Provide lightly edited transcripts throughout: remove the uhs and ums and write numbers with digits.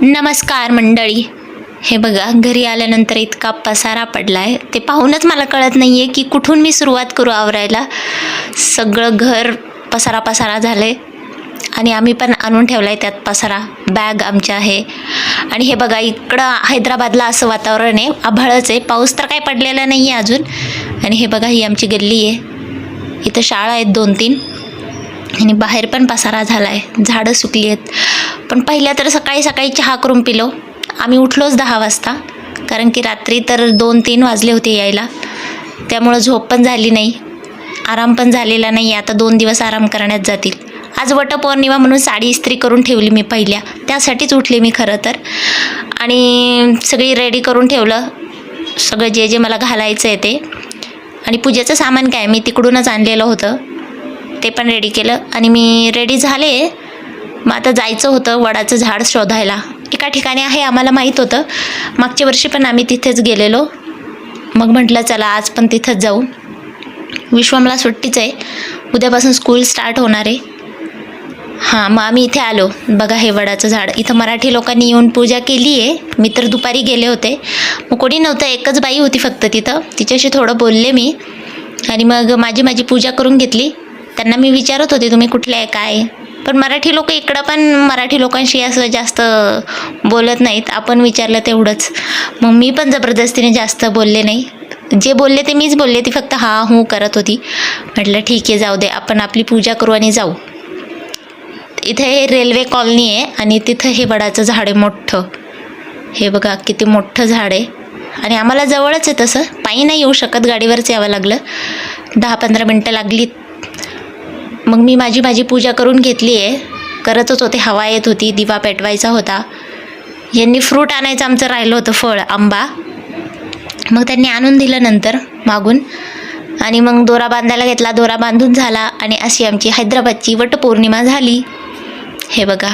नमस्कार मंडळी. हे बघा, घरी आल्यानंतर इतका पसारा पडला आहे, ते पाहूनच मला कळत नाही आहे की कुठून मी सुरुवात करू आवरायला. सगळं घर पसारा पसारा झालं आहे आणि आम्ही पण आणून ठेवला आहे त्यात पसारा. बॅग आमच्या आहे आणि हे बघा, इकडं हैदराबादला असं वातावरण आहे, आभाळच आहे, पाऊस तर काही पडलेला नाही आहे अजून. आणि हे बघा, ही आमची गल्ली आहे, इथं शाळा आहेत 2-3 आणि बाहेर पण पसारा झाला आहे, झाडं सुकली आहेत. पण पहिल्या तर सकाळी सकाळी चहा करून पिलो. आम्ही उठलोच 10 वाजता, कारण की रात्री तर 2-3 वाजले होते यायला, त्यामुळं झोप पण झाली नाही, आराम पण झालेला नाही. आता 2 दिवस आराम करण्यात जातील. आज वटपौर्णिमा म्हणून साडी इस्त्री करून ठेवली मी पहिल्या, त्यासाठीच उठले मी खरं तर. आणि सगळी रेडी करून ठेवलं, सगळं जे जे मला घालायचं आहे ते. आणि पूजेचं सामान काय मी तिकडूनच आणलेलं होतं, ते पण रेडी केलं. आणि मी रेडी झाले. मग आता जायचं होतं वडाचं झाड शोधायला. एका ठिकाणी आहे, आम्हाला माहीत होतं, मागच्या वर्षी पण आम्ही तिथेच गेलेलो. मग म्हटलं चला आज पण तिथंच जाऊ. विश्वमला सुट्टीच आहे, उद्यापासून स्कूल स्टार्ट होणार आहे. हां, मग आम्ही इथे आलो. बघा, हे वडाचं झाड, इथं मराठी लोकांनी येऊन पूजा केली आहे. मी तर दुपारी गेले होते, मग कोणी नव्हतं, एकच बाई होती फक्त तिथं. तिच्याशी थोडं बोलले मी आणि मग माझी पूजा करून घेतली. त्यांना मी विचारत होते तुम्ही कुठले आहे काय, पण मराठी लोक इकडं पण मराठी लोकांशी असं जास्त बोलत नाहीत. आपण विचारलं तेवढंच. मग मी पण जबरदस्तीने जास्त बोलले नाही, जे बोलले ते मीच बोलले, ती फक्त हां हूँ करत होती. म्हटलं ठीक आहे, जाऊ दे, आपण आपली पूजा करू आणि जाऊ. इथे हे रेल्वे कॉलनी आहे आणि तिथं हे वडाचं झाड आहे मोठं. हे बघा किती मोठं झाड आहे आणि आम्हाला जवळच आहे, तसं पायी नाही येऊ शकत, गाडीवरच यावं लागलं. 10-15 मिनटं लागली. मग मी माझी पूजा करून घेतली आहे. करतच होते, हवा येत होती, दिवा पेटवायचा होता. यांनी फ्रूट आणायचं आमचं राहिलं होतं, फळ आंबा. मग त्यांनी आणून दिलं नंतर मागून. आणि मग दोरा बांधायला घेतला, दोरा बांधून झाला आणि अशी आमची हैदराबादची वटपौर्णिमा झाली. हे बघा,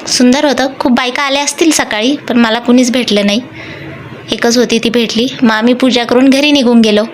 सुंदर होतं. खूप बायका आल्या असतील सकाळी, पण मला कुणीच भेटलं नाही, एकच होती ती भेटली. मग आम्ही पूजा करून घरी निघून गेलो.